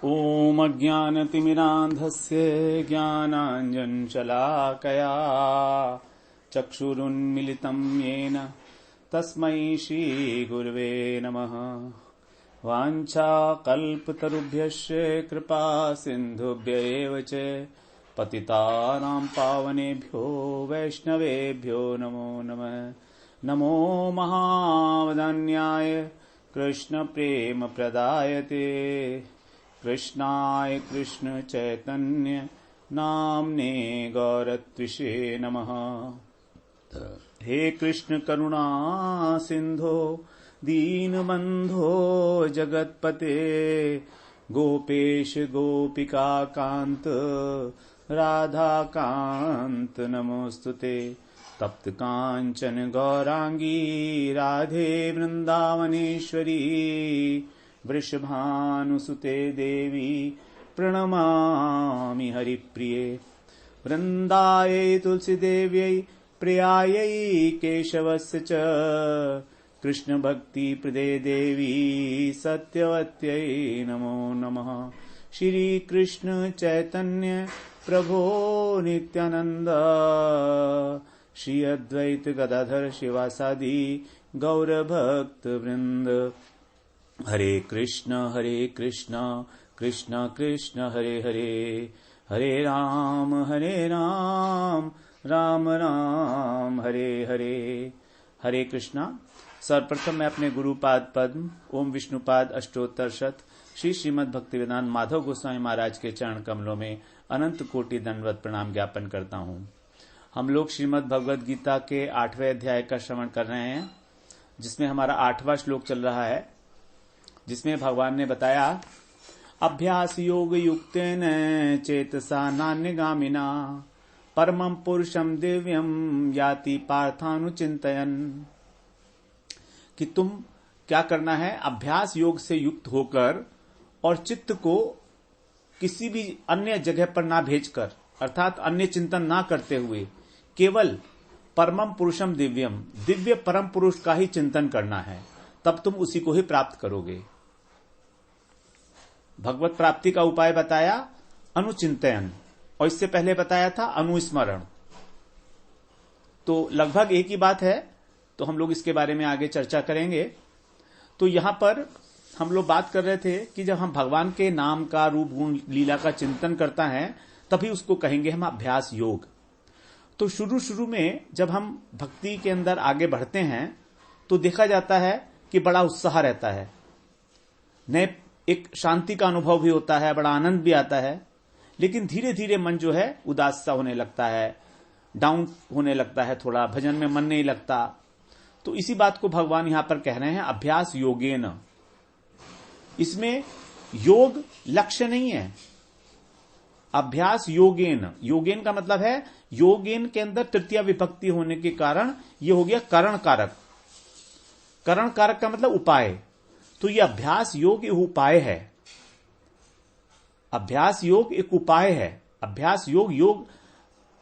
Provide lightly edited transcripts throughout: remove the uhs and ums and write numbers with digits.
ॐ अज्ञानतिमिरान्धस्य ज्ञानाञ्जनशलाकया चक्षुरुन्मिलितं येन तस्मै श्रीगुरवे नमः। वाञ्छाकल्पतरुभ्यश्च कृपा सिन्धुभ्य एव च पतितानां पावनेभ्यो वैष्णवेभ्यो नमो नमः। नमो महावदान्याय कृष्णप्रेमप्रदायते कृष्णाय कृष्ण चैतन्य नाम्ने गौरत्विषे नमः। हे कृष्ण करुणा सिंधो दीनबंधो जगत्पते गोपेश गोपिका कांत राधा कांत नमोस्तुते। तप्त कांचन गौरांगी राधे वृंदावनेश्वरी वृषभानुसुते देवी प्रणमामि हरिप्रिये। वृंदायै तुलसीदेव्यै प्रियायै केशवस्य च कृष्ण भक्ति प्रदे देवी सत्यवत्यै नमो नमः। श्री कृष्ण चैतन्य प्रभो नित्यानंद श्री अद्वैत गदाधर शिवासादि गौर भक्त वृंद। हरे कृष्ण कृष्ण कृष्ण हरे हरे, हरे राम राम राम हरे हरे। हरे कृष्णा। सर्वप्रथम मैं अपने गुरुपाद पद्म ओम विष्णुपाद अष्टोत्तर शत श्री श्रीमद् भक्तिवेदांत माधव गोस्वामी महाराज के चरण कमलों में अनंत कोटि दंडवत प्रणाम ज्ञापन करता हूँ। हम लोग श्रीमद् भगवद गीता के 8वें अध्याय का श्रवण कर रहे हैं, जिसमें हमारा 8वां श्लोक चल रहा है, जिसमें भगवान ने बताया अभ्यास योग युक्तेन चेतसा नान्यगामिना परमं पुरुषम दिव्यम याति पार्थानुचिंतयन्। कि तुम क्या करना है, अभ्यास योग से युक्त होकर और चित्त को किसी भी अन्य जगह पर ना भेजकर, अर्थात अन्य चिंतन ना करते हुए केवल परमं पुरुषम दिव्यम, दिव्य परम पुरुष का ही चिंतन करना है, तब तुम उसी को ही प्राप्त करोगे। भगवत प्राप्ति का उपाय बताया अनुचिंतन, और इससे पहले बताया था अनुस्मरण। तो लगभग एक ही बात है, तो हम लोग इसके बारे में आगे चर्चा करेंगे। तो यहां पर हम लोग बात कर रहे थे कि जब हम भगवान के नाम का, रूप गुण लीला का चिंतन करता है, तभी उसको कहेंगे हम अभ्यास योग। तो शुरू में जब हम भक्ति के अंदर आगे बढ़ते हैं तो देखा जाता है कि बड़ा उत्साह रहता है, नए एक शांति का अनुभव भी होता है, बड़ा आनंद भी आता है। लेकिन धीरे धीरे मन जो है उदास सा होने लगता है, डाउन होने लगता है, थोड़ा भजन में मन नहीं लगता। तो इसी बात को भगवान यहां पर कह रहे हैं अभ्यास योगेन। इसमें योग लक्ष्य नहीं है, अभ्यास योगेन। योगेन का मतलब है, योगेन के अंदर तृतीय विभक्ति होने के कारण यह हो गया करण कारक। करण कारक का मतलब उपाय। तो यह अभ्यास योग एक उपाय है, अभ्यास योग एक उपाय है। अभ्यास योग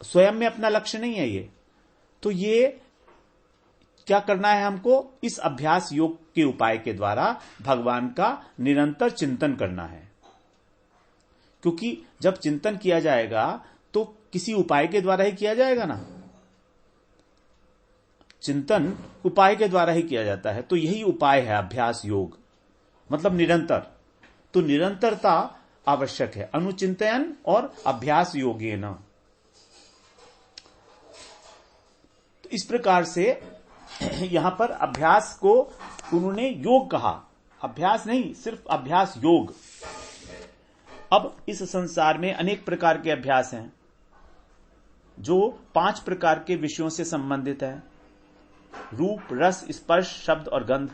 स्वयं में अपना लक्ष्य नहीं है ये। तो ये क्या करना है हमको, इस अभ्यास योग के उपाय के द्वारा भगवान का निरंतर चिंतन करना है। क्योंकि जब चिंतन किया जाएगा तो किसी उपाय के द्वारा ही किया जाएगा ना, चिंतन उपाय के द्वारा ही किया जाता है। तो यही उपाय है अभ्यास योग, मतलब निरंतर। तो निरंतरता आवश्यक है, अनुचिंतन और अभ्यास योगेन। तो इस प्रकार से यहां पर अभ्यास को उन्होंने योग कहा, अभ्यास नहीं, सिर्फ अभ्यास योग। अब इस संसार में अनेक प्रकार के अभ्यास हैं जो 5 प्रकार के विषयों से संबंधित है, रूप रस स्पर्श शब्द और गंध।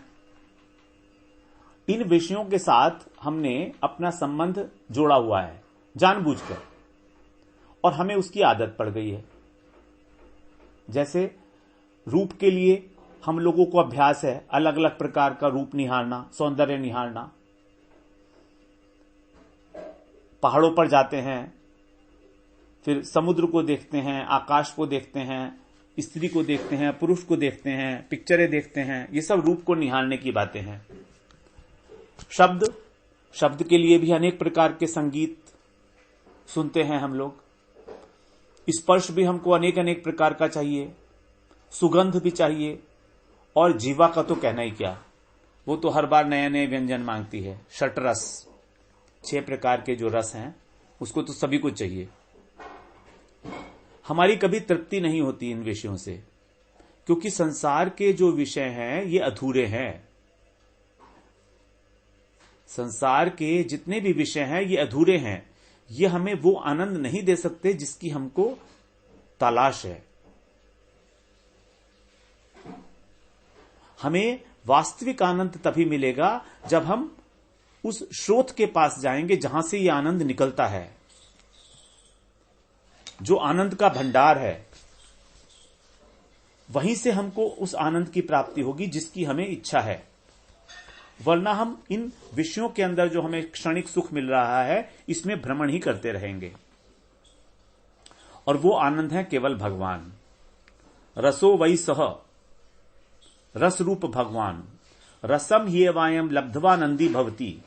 इन विषयों के साथ हमने अपना संबंध जोड़ा हुआ है जानबूझकर, और हमें उसकी आदत पड़ गई है। जैसे रूप के लिए हम लोगों को अभ्यास है अलग अलग प्रकार का रूप निहारना, सौंदर्य निहारना। पहाड़ों पर जाते हैं, फिर समुद्र को देखते हैं, आकाश को देखते हैं, स्त्री को देखते हैं, पुरुष को देखते हैं, पिक्चरें देखते हैं। ये सब रूप को निहारने की बातें हैं। शब्द, शब्द के लिए भी अनेक प्रकार के संगीत सुनते हैं हम लोग। स्पर्श भी हमको अनेक अनेक प्रकार का चाहिए, सुगंध भी चाहिए, और जीवा का तो कहना ही क्या, वो तो हर बार नए नए व्यंजन मांगती है। षटरस, 6 प्रकार के जो रस हैं उसको तो सभी को चाहिए। हमारी कभी तृप्ति नहीं होती इन विषयों से, क्योंकि संसार के जो विषय हैं ये अधूरे हैं। संसार के जितने भी विषय हैं ये अधूरे हैं, ये हमें वो आनंद नहीं दे सकते जिसकी हमको तलाश है। हमें वास्तविक आनंद तभी मिलेगा जब हम उस स्रोत के पास जाएंगे जहां से ये आनंद निकलता है, जो आनंद का भंडार है। वहीं से हमको उस आनंद की प्राप्ति होगी जिसकी हमें इच्छा है। वरना हम इन विषयों के अंदर जो हमें क्षणिक सुख मिल रहा है इसमें भ्रमण ही करते रहेंगे। और वो आनंद है केवल भगवान। रसो वै सह, रस रूप भगवान। रसम ही वायम लब्धवा नंदी भवती।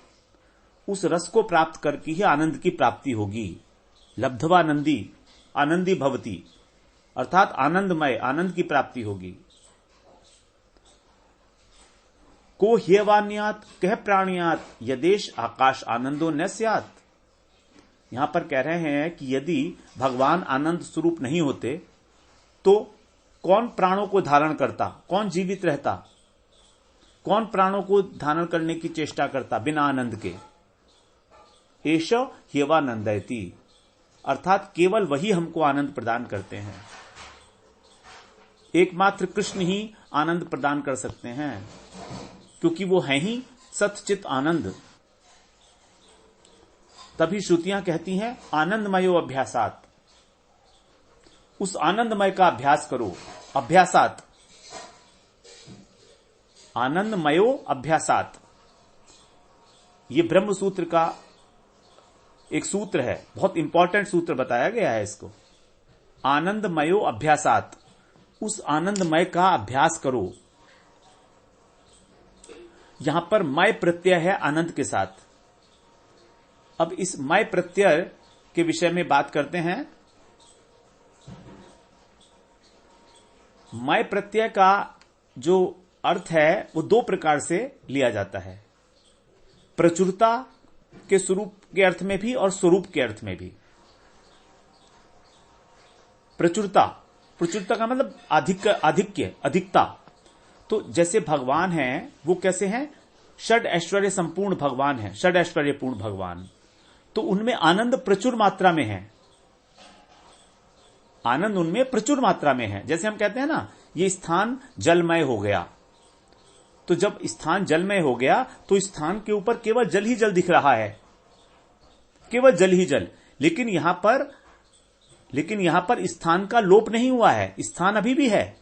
उस रस को प्राप्त करके ही आनंद की प्राप्ति होगी। लब्धवा नंदी, आनंदी भवती, अर्थात आनंदमय, आनंद की प्राप्ति होगी। को ह्यवान्यात कह प्राणियात यदेश आकाश आनंदो न स्यात्। यहां पर कह रहे हैं कि यदि भगवान आनंद स्वरूप नहीं होते तो कौन प्राणों को धारण करता, कौन जीवित रहता, कौन प्राणों को धारण करने की चेष्टा करता बिना आनंद के। एष ह्यवानंदयति, अर्थात केवल वही हमको आनंद प्रदान करते हैं। एकमात्र कृष्ण ही आनंद प्रदान कर सकते हैं, क्योंकि वो है ही सतचित आनंद। तभी श्रुतियां कहती हैं आनंदमयो अभ्यासात। उस आनंदमय का अभ्यास करो। अभ्यासात, आनंदमयो अभ्यासात, ये ब्रह्म सूत्र का एक सूत्र है, बहुत इंपॉर्टेंट सूत्र बताया गया है इसको। आनंदमयो अभ्यासात, उस आनंदमय का अभ्यास करो। यहां पर मय प्रत्यय है आनंद के साथ। अब इस मय प्रत्यय के विषय में बात करते हैं। मय प्रत्यय का जो अर्थ है वो 2 प्रकार से लिया जाता है, प्रचुरता के स्वरूप के अर्थ में भी और स्वरूप के अर्थ में भी। प्रचुरता, प्रचुरता का मतलब आधिक्य, अधिकता। तो जैसे भगवान हैं वो कैसे हैं, षड ऐश्वर्य संपूर्ण भगवान है, षड ऐश्वर्य पूर्ण भगवान। तो उनमें आनंद प्रचुर मात्रा में है, आनंद उनमें प्रचुर मात्रा में है। जैसे हम कहते हैं ना, ये स्थान जलमय हो गया। तो जब स्थान जलमय हो गया तो स्थान के ऊपर केवल जल ही जल दिख रहा है, केवल जल ही जल। लेकिन यहां पर स्थान का लोप नहीं हुआ है, स्थान अभी भी है।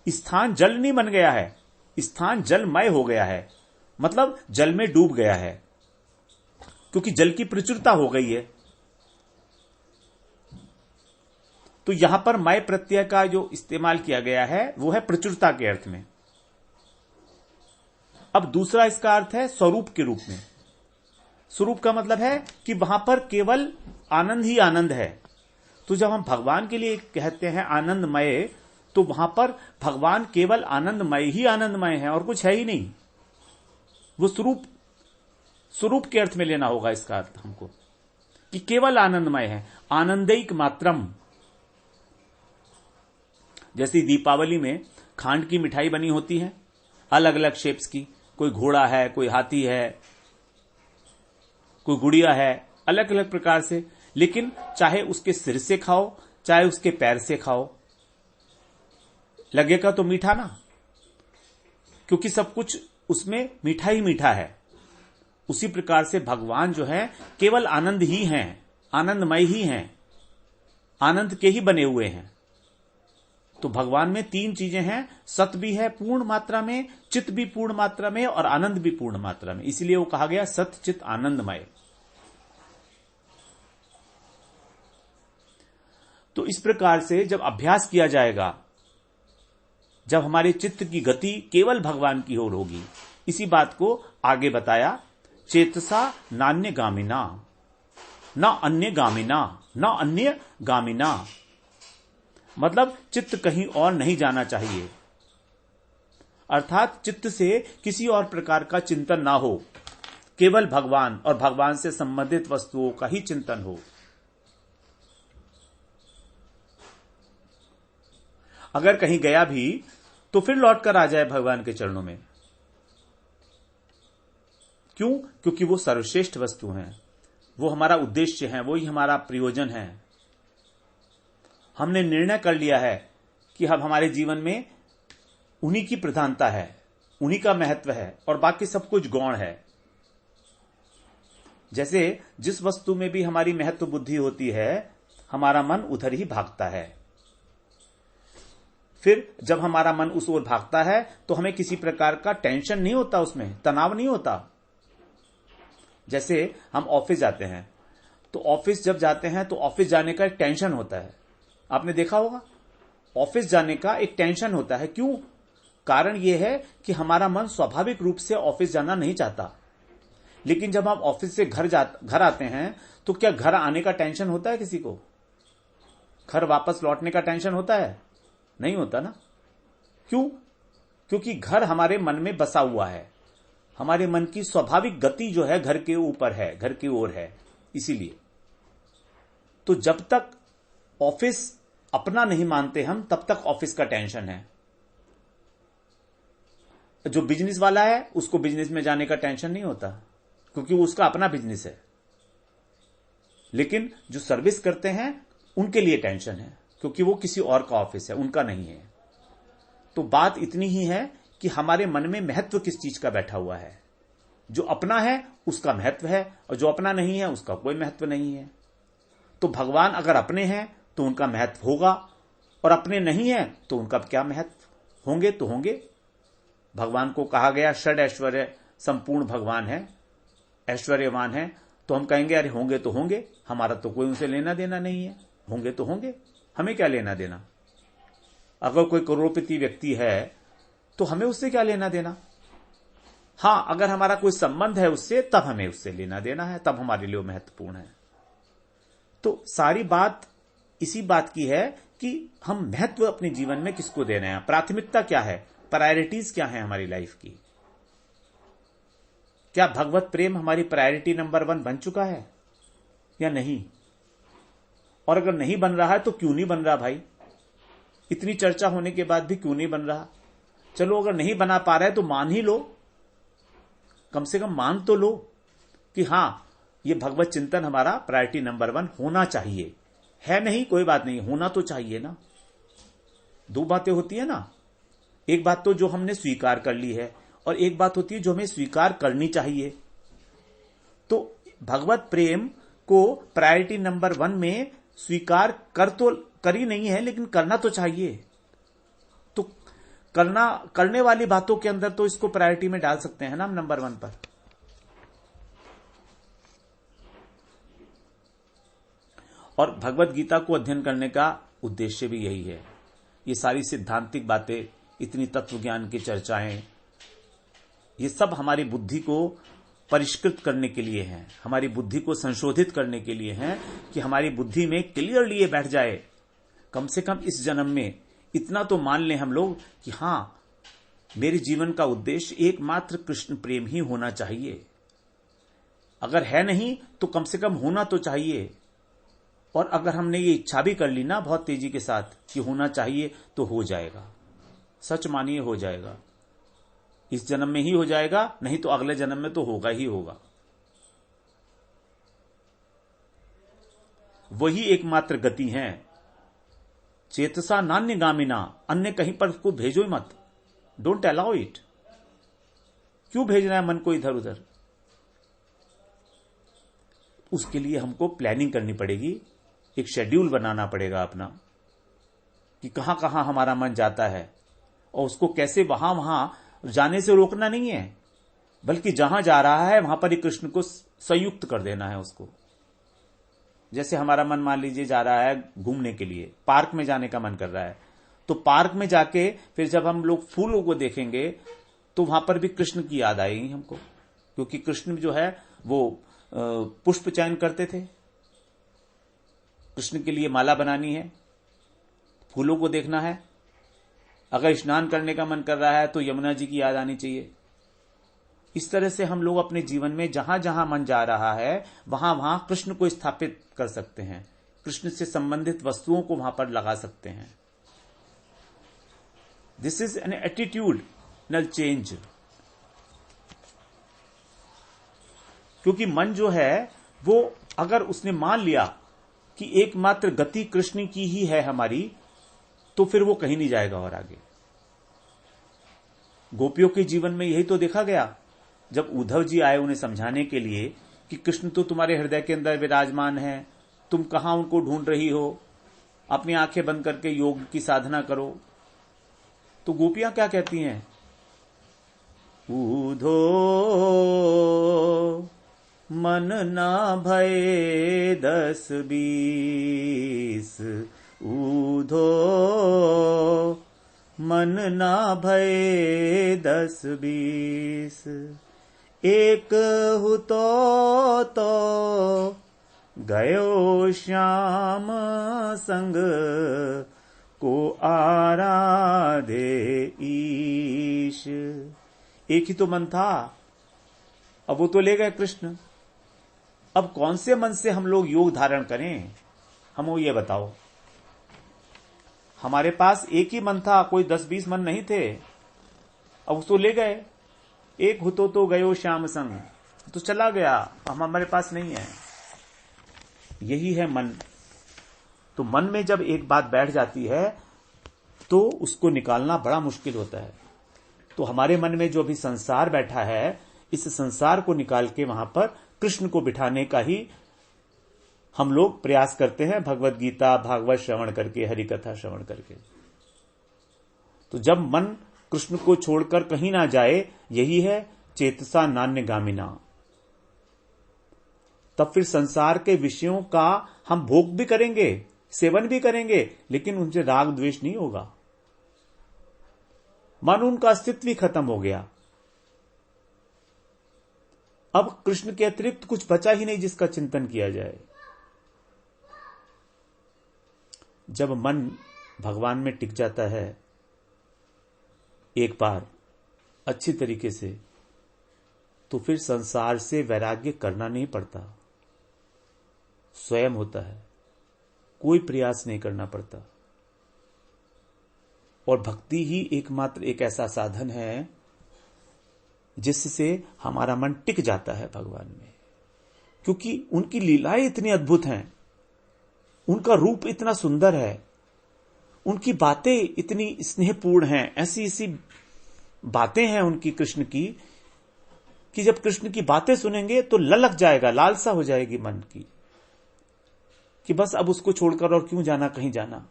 स्थान जल नहीं बन गया है, स्थान जलमय हो गया है, मतलब जल में डूब गया है, क्योंकि जल की प्रचुरता हो गई है। तो यहां पर मय प्रत्यय का जो इस्तेमाल किया गया है वो है प्रचुरता के अर्थ में। अब दूसरा इसका अर्थ है स्वरूप के रूप में। स्वरूप का मतलब है कि वहां पर केवल आनंद ही आनंद है। तो जब हम भगवान के लिए कहते हैं आनंदमय, तो वहां पर भगवान केवल आनंदमय ही आनंदमय है और कुछ है ही नहीं। वो स्वरूप के अर्थ में लेना होगा इसका अर्थ हमको, कि केवल आनंदमय है, आनंदैक मात्रम। जैसे दीपावली में खांड की मिठाई बनी होती है अलग अलग शेप्स की, कोई घोड़ा है, कोई हाथी है, कोई गुड़िया है, अलग अलग प्रकार से। लेकिन चाहे उसके सिर से खाओ चाहे उसके पैर से खाओ, लगेगा तो मीठा ना, क्योंकि सब कुछ उसमें मीठा ही मीठा है। उसी प्रकार से भगवान जो है केवल आनंद ही हैं, आनंदमय ही हैं, आनंद के ही बने हुए हैं। तो भगवान में 3 चीजें हैं, सत भी है पूर्ण मात्रा में, चित्त भी पूर्ण मात्रा में, और आनंद भी पूर्ण मात्रा में। इसलिए वो कहा गया सत चित्त आनंदमय। तो इस प्रकार से जब अभ्यास किया जाएगा, जब हमारे चित्त की गति केवल भगवान की ओर होगी, इसी बात को आगे बताया चेतसा नान्य गामिना, न अन्य गामिना, न अन्य गामिना, मतलब चित्त कहीं और नहीं जाना चाहिए, अर्थात चित्त से किसी और प्रकार का चिंतन ना हो, केवल भगवान और भगवान से संबंधित वस्तुओं का ही चिंतन हो। अगर कहीं गया भी तो फिर लौट कर आ जाए भगवान के चरणों में। क्यों? क्योंकि वो सर्वश्रेष्ठ वस्तु हैं, वो हमारा उद्देश्य है, वो ही हमारा प्रयोजन है। हमने निर्णय कर लिया है कि अब हमारे जीवन में उन्हीं की प्रधानता है, उन्हीं का महत्व है और बाकी सब कुछ गौण है। जैसे जिस वस्तु में भी हमारी महत्व बुद्धि होती है, हमारा मन उधर ही भागता है। फिर जब हमारा मन उस ओर भागता है तो हमें किसी प्रकार का टेंशन नहीं होता, उसमें तनाव नहीं होता। जैसे हम ऑफिस जाते हैं तो ऑफिस जब जाते हैं तो ऑफिस जाने का एक टेंशन होता है, आपने देखा होगा। ऑफिस जाने का एक टेंशन होता है, क्यों? कारण यह है कि हमारा मन स्वाभाविक रूप से ऑफिस जाना नहीं चाहता। लेकिन जब हम ऑफिस से घर आते हैं तो क्या घर आने का टेंशन होता है किसी को? घर वापस लौटने का टेंशन होता है? नहीं होता ना। क्यों? क्योंकि घर हमारे मन में बसा हुआ है, हमारे मन की स्वाभाविक गति जो है घर के ऊपर है, घर की ओर है। इसीलिए तो जब तक ऑफिस अपना नहीं मानते हम, तब तक ऑफिस का टेंशन है। जो बिजनेस वाला है उसको बिजनेस में जाने का टेंशन नहीं होता, क्योंकि वो उसका अपना बिजनेस है। लेकिन जो सर्विस करते हैं उनके लिए टेंशन है, क्योंकि वो किसी और का ऑफिस है, उनका नहीं है। तो बात इतनी ही है कि हमारे मन में महत्व किस चीज का बैठा हुआ है। जो अपना है उसका महत्व है, और जो अपना नहीं है उसका कोई महत्व नहीं है। तो भगवान अगर अपने हैं तो उनका महत्व होगा, और अपने नहीं है तो उनका क्या महत्व? होंगे तो होंगे। भगवान को कहा गया षड ऐश्वर्य संपूर्ण भगवान है, ऐश्वर्यवान है, तो हम कहेंगे अरे होंगे तो होंगे, हमारा तो कोई उनसे लेना देना नहीं है, होंगे तो होंगे, हमें क्या लेना देना। अगर कोई करोड़पति व्यक्ति है तो हमें उससे क्या लेना देना। हां, अगर हमारा कोई संबंध है उससे, तब हमें उससे लेना देना है, तब हमारे लिए महत्वपूर्ण है। तो सारी बात इसी बात की है कि हम महत्व अपने जीवन में किसको दे रहे हैं, प्राथमिकता क्या है, प्रायोरिटीज क्या है हमारी लाइफ की। क्या भगवत प्रेम हमारी प्रायोरिटी नंबर 1 बन चुका है या नहीं? और अगर नहीं बन रहा है तो क्यों नहीं बन रहा भाई? इतनी चर्चा होने के बाद भी क्यों नहीं बन रहा? चलो अगर नहीं बना पा रहा है तो मान ही लो, कम से कम मान तो लो कि हां ये भगवत चिंतन हमारा प्रायोरिटी नंबर 1 होना चाहिए। है नहीं, कोई बात नहीं, होना तो चाहिए ना। दो बातें होती है ना, एक बात तो जो हमने स्वीकार कर ली है, और एक बात होती है जो हमें स्वीकार करनी चाहिए। तो भगवत प्रेम को प्रायोरिटी नंबर 1 में स्वीकार कर ही नहीं है, लेकिन करना तो चाहिए। तो करने वाली बातों के अंदर तो इसको प्रायोरिटी में डाल सकते हैं ना हम, नंबर 1 पर। और भगवत गीता को अध्ययन करने का उद्देश्य भी यही है। ये सारी सिद्धांतिक बातें, इतनी तत्व ज्ञान की चर्चाएं, ये सब हमारी बुद्धि को परिष्कृत करने के लिए हैं, हमारी बुद्धि को संशोधित करने के लिए हैं, कि हमारी बुद्धि में क्लियरली ये बैठ जाए। कम से कम इस जन्म में इतना तो मान लें हम लोग कि हां, मेरे जीवन का उद्देश्य एकमात्र कृष्ण प्रेम ही होना चाहिए। अगर है नहीं तो कम से कम होना तो चाहिए। और अगर हमने ये इच्छा भी कर ली ना बहुत तेजी के साथ कि होना चाहिए, तो हो जाएगा। सच मानिए, हो जाएगा। इस जन्म में ही हो जाएगा, नहीं तो अगले जन्म में तो होगा ही होगा। वही एकमात्र गति है। चेतसा नान्य गामिना, अन्य कहीं पर उसको भेजो ही मत, डोंट अलाउ इट। क्यों भेजना है मन को इधर उधर? उसके लिए हमको प्लानिंग करनी पड़ेगी, एक शेड्यूल बनाना पड़ेगा अपना, कि कहां कहां हमारा मन जाता है, और उसको कैसे वहां जाने से रोकना नहीं है, बल्कि जहां जा रहा है वहां पर ही कृष्ण को संयुक्त कर देना है उसको। जैसे हमारा मन मान लीजिए जा रहा है घूमने के लिए, पार्क में जाने का मन कर रहा है, तो पार्क में जाके फिर जब हम लोग फूलों को देखेंगे तो वहां पर भी कृष्ण की याद आएगी हमको। क्योंकि कृष्ण जो है वो पुष्प चयन करते थे। कृष्ण के लिए माला बनानी है, फूलों को देखना है, अगर स्नान करने का मन कर रहा है तो यमुना जी की याद आनी चाहिए। इस तरह से हम लोग अपने जीवन में जहां जहां मन जा रहा है वहां वहां कृष्ण को स्थापित कर सकते हैं, कृष्ण से संबंधित वस्तुओं को वहां पर लगा सकते हैं। This is an attitudinal change. क्योंकि मन जो है वो अगर उसने मान लिया कि एकमात्र गति कृष्ण की ही है हमारी, तो फिर वो कहीं नहीं जाएगा और आगे। गोपियों के जीवन में यही तो देखा गया। जब उद्धव जी आए उन्हें समझाने के लिए कि कृष्ण तो तुम्हारे हृदय के अंदर विराजमान है, तुम कहां उनको ढूंढ रही हो, अपनी आंखें बंद करके योग की साधना करो। तो गोपियां क्या कहती हैं? ऊधो मन ना भय 10-20, ऊधो मन ना भय 10-20, एक हु तो गयो श्याम संग को आराधे ईश। एक ही तो मन था, अब वो तो ले गए कृष्ण। अब कौन से मन से हम लोग योग धारण करें, हमको ये बताओ। हमारे पास एक ही मन था, कोई 10-20 मन नहीं थे। अब उसको ले गए। एक हुतो तो गयो श्याम संग, तो चला गया, हम हमारे पास नहीं है। यही है मन। तो मन में जब एक बात बैठ जाती है तो उसको निकालना बड़ा मुश्किल होता है। तो हमारे मन में जो अभी संसार बैठा है, इस संसार को निकाल के वहां पर कृष्ण को बिठाने का ही हम लोग प्रयास करते हैं, भगवत गीता भागवत श्रवण करके, हरि कथा श्रवण करके। तो जब मन कृष्ण को छोड़कर कहीं ना जाए, यही है चेतसा नान्यगामिना। तब फिर संसार के विषयों का हम भोग भी करेंगे, सेवन भी करेंगे, लेकिन उनसे राग द्वेष नहीं होगा। मन उनका अस्तित्व ही खत्म हो गया। अब कृष्ण के अतिरिक्त कुछ बचा ही नहीं जिसका चिंतन किया जाए। जब मन भगवान में टिक जाता है एक बार अच्छी तरीके से, तो फिर संसार से वैराग्य करना नहीं पड़ता, स्वयं होता है, कोई प्रयास नहीं करना पड़ता। और भक्ति ही एकमात्र एक ऐसा साधन है जिससे हमारा मन टिक जाता है भगवान में। क्योंकि उनकी लीलाएं इतनी अद्भुत हैं, उनका रूप इतना सुंदर है, उनकी बातें इतनी स्नेहपूर्ण हैं, ऐसी ऐसी बातें हैं उनकी कृष्ण की कि जब कृष्ण की बातें सुनेंगे तो ललक जाएगा, लालसा हो जाएगी मन की कि बस अब उसको छोड़कर और क्यों जाना, कहीं जाना।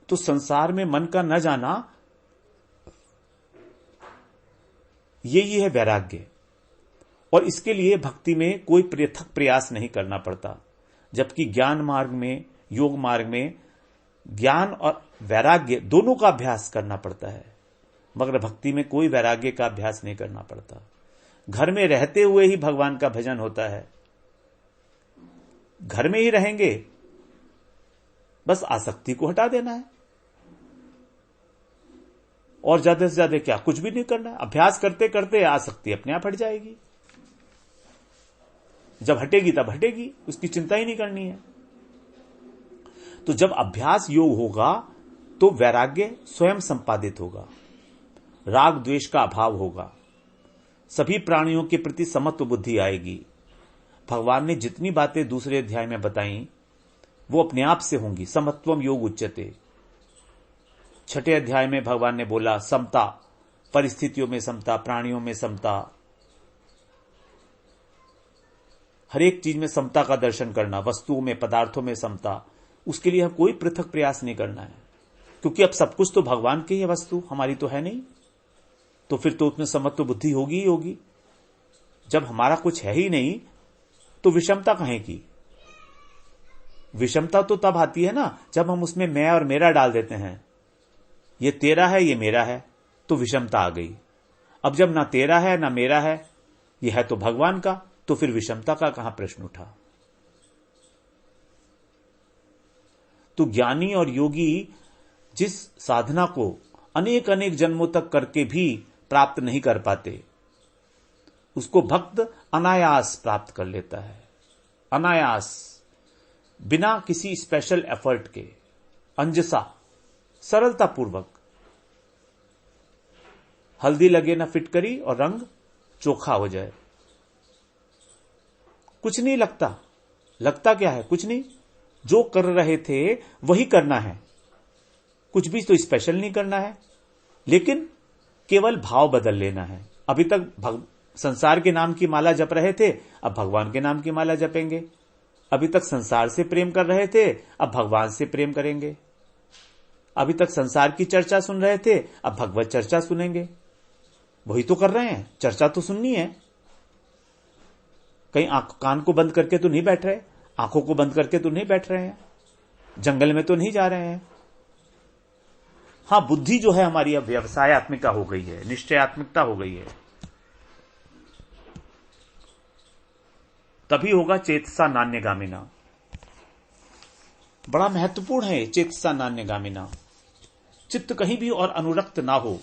तो संसार में मन का न जाना, यही है वैराग्य। और इसके लिए भक्ति में कोई पृथक प्रयास नहीं करना पड़ता। जबकि ज्ञान मार्ग में, योग मार्ग में ज्ञान और वैराग्य दोनों का अभ्यास करना पड़ता है, मगर भक्ति में कोई वैराग्य का अभ्यास नहीं करना पड़ता। घर में रहते हुए ही भगवान का भजन होता है। घर में ही रहेंगे, बस आसक्ति को हटा देना है और ज्यादा से ज्यादा क्या, कुछ भी नहीं करना। अभ्यास करते करते आसक्ति अपने आप हट जाएगी। जब हटेगी तब हटेगी, उसकी चिंता ही नहीं करनी है। तो जब अभ्यास योग होगा तो वैराग्य स्वयं संपादित होगा, राग द्वेष का अभाव होगा, सभी प्राणियों के प्रति समत्व बुद्धि आएगी। भगवान ने जितनी बातें दूसरे अध्याय में बताई वो अपने आप से होंगी। समत्वम योग उच्यते। छठे अध्याय में भगवान ने बोला समता, परिस्थितियों में समता, प्राणियों में समता, हर एक चीज में समता का दर्शन करना, वस्तुओं में, पदार्थों में समता। उसके लिए कोई पृथक प्रयास नहीं करना है, क्योंकि अब सब कुछ तो भगवान की है वस्तु, हमारी तो है नहीं। तो फिर तो उसमें समत्व बुद्धि होगी ही होगी। जब हमारा कुछ है ही नहीं तो विषमता कहें की? विषमता तो तब आती है ना जब हम उसमें मैं और मेरा डाल देते हैं। ये तेरा है, ये मेरा है, तो विषमता आ गई। अब जब ना तेरा है ना मेरा है, यह है तो भगवान का, तो फिर विषमता का कहां प्रश्न उठा। तो ज्ञानी और योगी जिस साधना को अनेक अनेक जन्मों तक करके भी प्राप्त नहीं कर पाते, उसको भक्त अनायास प्राप्त कर लेता है। अनायास, बिना किसी स्पेशल एफर्ट के, अंजसा, सरलता पूर्वक। हल्दी लगे ना फिटकरी और रंग चोखा हो जाए, कुछ नहीं लगता। लगता क्या है? कुछ नहीं। जो कर रहे थे वही करना है, कुछ भी तो स्पेशल नहीं करना है, लेकिन केवल भाव बदल लेना है। अभी तक संसार के नाम की माला जप रहे थे, अब भगवान के नाम की माला जपेंगे। अभी तक संसार से प्रेम कर रहे थे, अब भगवान से प्रेम करेंगे। अभी तक संसार की चर्चा सुन रहे थे, अब भगवत चर्चा सुनेंगे। वही तो कर रहे हैं, चर्चा तो सुननी है। कहीं कान को बंद करके तो नहीं बैठ रहे, आंखों को बंद करके तो नहीं बैठ रहे हैं, जंगल में तो नहीं जा रहे हैं। हां, बुद्धि जो है हमारी अब व्यवसायत्मिका हो गई है, निश्चयात्मिकता हो गई है। तभी होगा चेतसा नान्यगामिना। बड़ा महत्वपूर्ण है चेतसा नान्यगामिना। चित्त कहीं भी और अनुरक्त ना हो,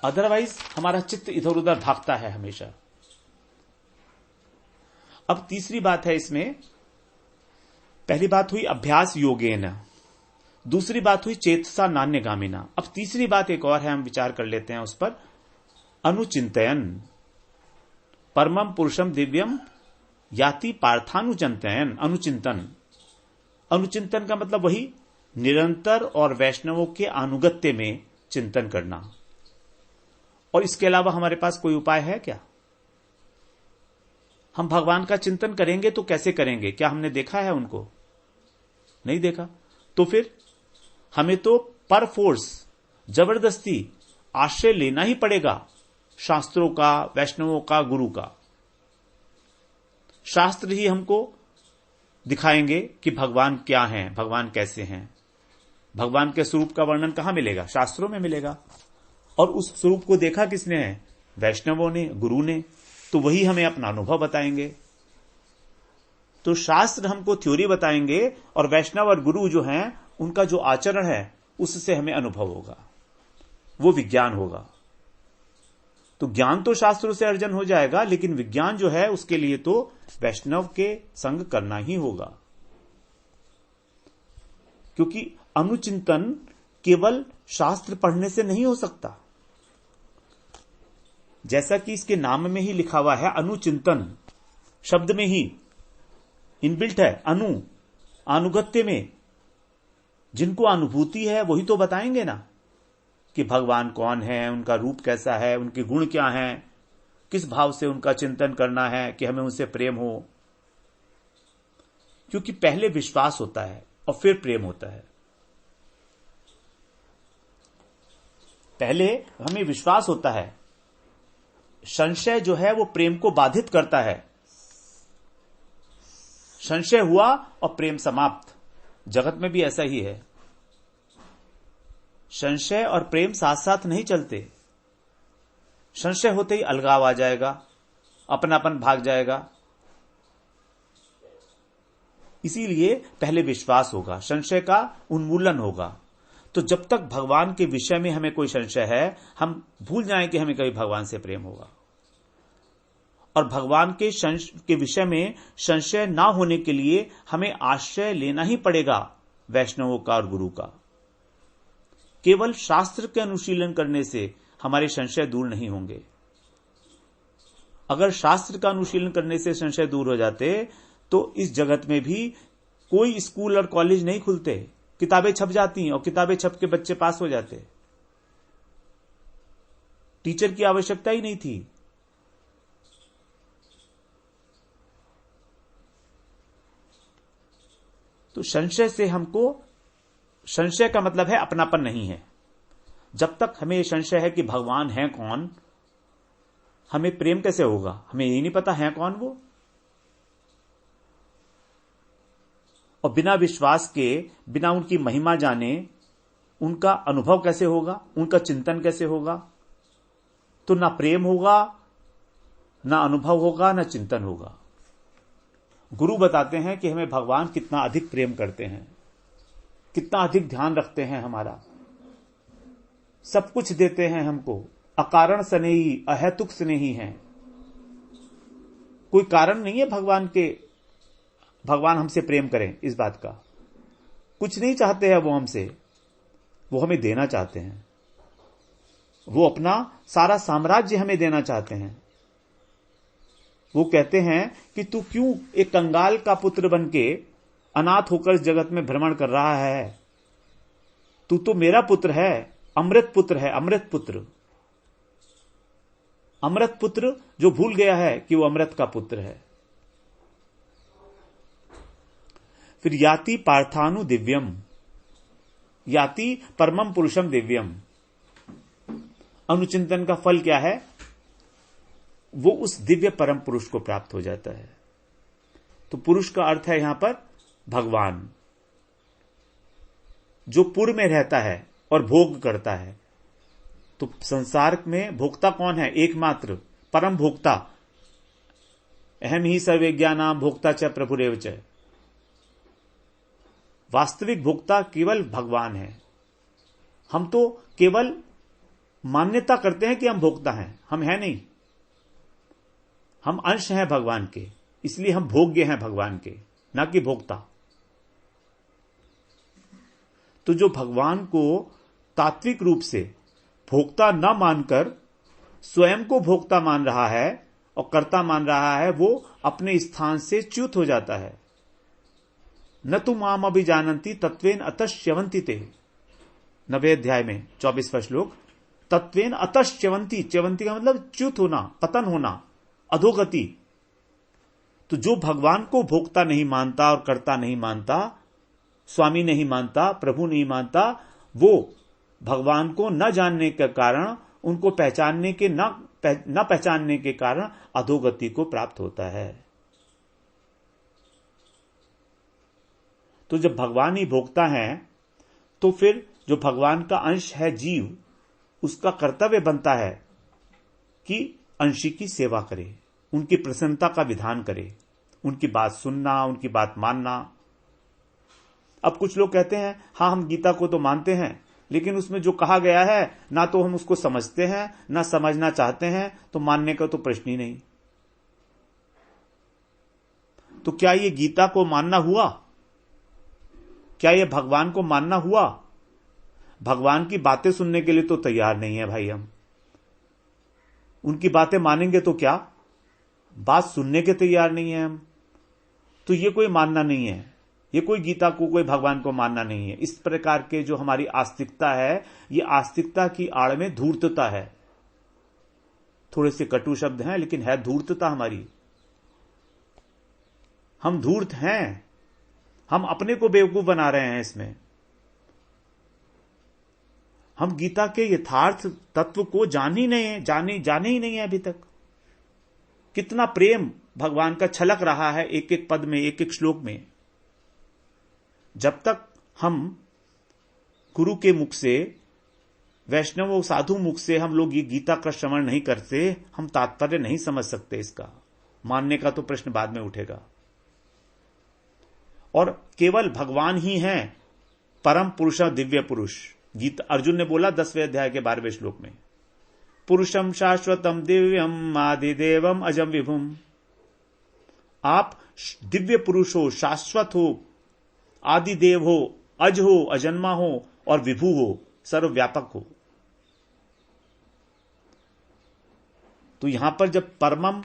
अदरवाइज हमारा चित्त इधर उधर भागता है हमेशा। अब तीसरी बात है इसमें, पहली बात हुई अभ्यास योगेन, दूसरी बात हुई चेतसा नान्यगामिना। अब तीसरी बात एक और है, हम विचार कर लेते हैं उस पर। अनुचिंतयन परमम पुरुषम दिव्यम याति पार्थानुचिंतयन। अनुचिंतन, अनुचिंतन का मतलब वही निरंतर और वैष्णवों के अनुगत्य में चिंतन करना। और इसके अलावा हमारे पास कोई उपाय है क्या? हम भगवान का चिंतन करेंगे तो कैसे करेंगे? क्या हमने देखा है उनको? नहीं देखा। तो फिर हमें तो पर फोर्स, जबरदस्ती आश्रय लेना ही पड़ेगा शास्त्रों का, वैष्णवों का, गुरु का। शास्त्र ही हमको दिखाएंगे कि भगवान क्या हैं, भगवान कैसे हैं। भगवान के स्वरूप का वर्णन कहां मिलेगा? शास्त्रों में मिलेगा। और उस स्वरूप को देखा किसने है? वैष्णवों ने, गुरु ने। तो वही हमें अपना अनुभव बताएंगे। तो शास्त्र हमको थ्योरी बताएंगे और वैष्णव और गुरु जो हैं उनका जो आचरण है उससे हमें अनुभव होगा, वो विज्ञान होगा। तो ज्ञान तो शास्त्रों से अर्जन हो जाएगा, लेकिन विज्ञान जो है उसके लिए तो वैष्णव के संग करना ही होगा। क्योंकि अनुचिंतन केवल शास्त्र पढ़ने से नहीं हो सकता। जैसा कि इसके नाम में ही लिखा हुआ है, अनुचिंतन शब्द में ही इनबिल्ट है। अनुगत्य में जिनको अनुभूति है वही तो बताएंगे ना कि भगवान कौन है, उनका रूप कैसा है, उनके गुण क्या हैं, किस भाव से उनका चिंतन करना है कि हमें उनसे प्रेम हो। क्योंकि पहले विश्वास होता है और फिर प्रेम होता है। पहले हमें विश्वास होता है, संशय जो है वो प्रेम को बाधित करता है। संशय हुआ और प्रेम समाप्त। जगत में भी ऐसा ही है। संशय और प्रेम साथ साथ नहीं चलते। संशय होते ही अलगाव आ जाएगा, अपनापन भाग जाएगा। इसीलिए पहले विश्वास होगा, संशय का उन्मूलन होगा। तो जब तक भगवान के विषय में हमें कोई संशय है, हम भूल जाएं कि हमें कभी भगवान से प्रेम होगा। और भगवान के विषय में संशय ना होने के लिए हमें आश्रय लेना ही पड़ेगा वैष्णवों का और गुरु का। केवल शास्त्र के अनुशीलन करने से हमारे संशय दूर नहीं होंगे। अगर शास्त्र का अनुशीलन करने से संशय दूर हो जाते तो इस जगत में भी कोई स्कूल और कॉलेज नहीं खुलते। किताबें छप जाती और किताबें छप के बच्चे पास हो जाते। टीचर की आवश्यकता ही नहीं थी। तो संशय से हमको, संशय का मतलब है अपनापन नहीं है। जब तक हमें संशय है कि भगवान है कौन, हमें प्रेम कैसे होगा? हमें यही नहीं पता है कौन वो। और बिना विश्वास के, बिना उनकी महिमा जाने उनका अनुभव कैसे होगा, उनका चिंतन कैसे होगा? तो ना प्रेम होगा, ना अनुभव होगा, ना चिंतन होगा। गुरु बताते हैं कि हमें भगवान कितना अधिक प्रेम करते हैं, कितना अधिक ध्यान रखते हैं हमारा, सब कुछ देते हैं हमको, अकारण स्नेही, अहेतुक स्नेही हैं। कोई कारण नहीं है भगवान हमसे प्रेम करें, इस बात का कुछ नहीं चाहते हैं वो हमसे, वो हमें देना चाहते हैं। वो अपना सारा साम्राज्य हमें देना चाहते हैं। वो कहते हैं कि तू क्यों एक कंगाल का पुत्र बनके अनाथ होकर इस जगत में भ्रमण कर रहा है? तू तो मेरा पुत्र है, अमृत पुत्र है, अमृत पुत्र। अमृत पुत्र जो भूल गया है कि वो अमृत का पुत्र है। फिर याति पार्थानु दिव्यम, याति परमम पुरुषम दिव्यम। अनुचिंतन का फल क्या है? वो उस दिव्य परम पुरुष को प्राप्त हो जाता है। तो पुरुष का अर्थ है यहां पर भगवान, जो पुर में रहता है और भोग करता है। तो संसार में भोक्ता कौन है? एकमात्र परम भोक्ता, अहम ही सर्वज्ञानाम भोक्ता च प्रभुरेव च। वास्तविक भोक्ता केवल भगवान है। हम तो केवल मान्यता करते हैं कि हम भोक्ता हैं, हम हैं नहीं। हम अंश हैं भगवान के, इसलिए हम भोग्य हैं भगवान के, ना कि भोक्ता। तो जो भगवान को तात्विक रूप से भोक्ता न मानकर स्वयं को भोक्ता मान रहा है और कर्ता मान रहा है, वो अपने स्थान से च्युत हो जाता है। न तु माम अभिजानन्ति तत्वेन अतश्च्यवन्ति ते, 9वें अध्याय में 24वां श्लोक। तत्वेन अतश्च्यवन्ति, च्यवन्ति का मतलब च्युत होना, पतन होना, अधोगति। तो जो भगवान को भोक्ता नहीं मानता और कर्ता नहीं मानता, स्वामी नहीं मानता, प्रभु नहीं मानता, वो भगवान को न जानने के कारण, उनको पहचानने के न पहचानने के कारण अधोगति को प्राप्त होता है। तो जब भगवान ही भोक्ता है, तो फिर जो भगवान का अंश है जीव, उसका कर्तव्य बनता है कि अंशी की सेवा करे, उनकी प्रसन्नता का विधान करे, उनकी बात सुनना, उनकी बात मानना। अब कुछ लोग कहते हैं हाँ हम गीता को तो मानते हैं, लेकिन उसमें जो कहा गया है ना तो हम उसको समझते हैं ना समझना चाहते हैं, तो मानने का तो प्रश्न ही नहीं। तो क्या ये गीता को मानना हुआ? क्या ये भगवान को मानना हुआ? भगवान की बातें सुनने के लिए तो तैयार नहीं है भाई हम। उनकी बातें मानेंगे तो क्या, बात सुनने के तैयार नहीं है हम। तो ये कोई मानना नहीं है, ये कोई गीता को, कोई भगवान को मानना नहीं है। इस प्रकार के जो हमारी आस्तिकता है, ये आस्तिकता की आड़ में धूर्तता है। थोड़े से कटु शब्द हैं, लेकिन है धूर्तता हमारी। हम धूर्त हैं, हम अपने को बेवकूफ बना रहे हैं इसमें। हम गीता के यथार्थ तत्व को जाने ही नहीं है अभी तक। कितना प्रेम भगवान का छलक रहा है एक एक पद में, एक एक श्लोक में। जब तक हम गुरु के मुख से, वैष्णव साधु मुख से हम लोग ये गीता का श्रवण नहीं करते, हम तात्पर्य नहीं समझ सकते इसका। मानने का तो प्रश्न बाद में उठेगा। और केवल भगवान ही हैं परम पुरुष, दिव्य पुरुष। गीता अर्जुन ने बोला 10वें अध्याय के 12वें श्लोक में, पुरुषम शाश्वतम दिव्यम आदिदेवम अजम विभुम। आप दिव्य पुरुष हो, शाश्वत हो, आदिदेव हो, अज हो, अजन्मा हो और विभु हो, सर्वव्यापक हो। तो यहां पर जब परमम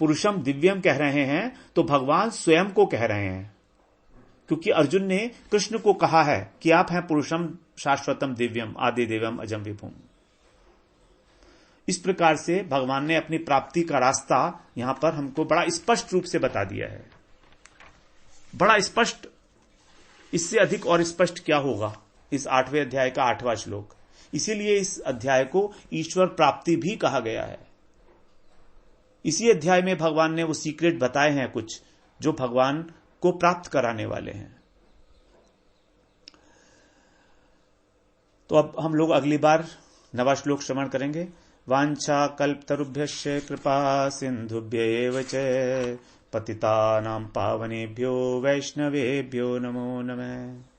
पुरुषम दिव्यम कह रहे हैं तो भगवान स्वयं को कह रहे हैं, क्योंकि अर्जुन ने कृष्ण को कहा है कि आप हैं पुरुषम शाश्वतम दिव्यम आदिदेवम अजम विभुम। इस प्रकार से भगवान ने अपनी प्राप्ति का रास्ता यहां पर हमको बड़ा स्पष्ट रूप से बता दिया है। बड़ा स्पष्ट, इससे अधिक और स्पष्ट क्या होगा इस 8वें अध्याय का 8वां श्लोक। इसीलिए इस अध्याय को ईश्वर प्राप्ति भी कहा गया है। इसी अध्याय में भगवान ने वो सीक्रेट बताए हैं कुछ, जो भगवान को प्राप्त कराने वाले हैं। तो अब हम लोग अगली बार नवा श्लोक श्रवण करेंगे। वांछा कल्पतरुभ्यश्च कृपा सिंधुभ्यैव च पतितानां पावनेभ्यो वैष्णवेभ्यो नमो नमः।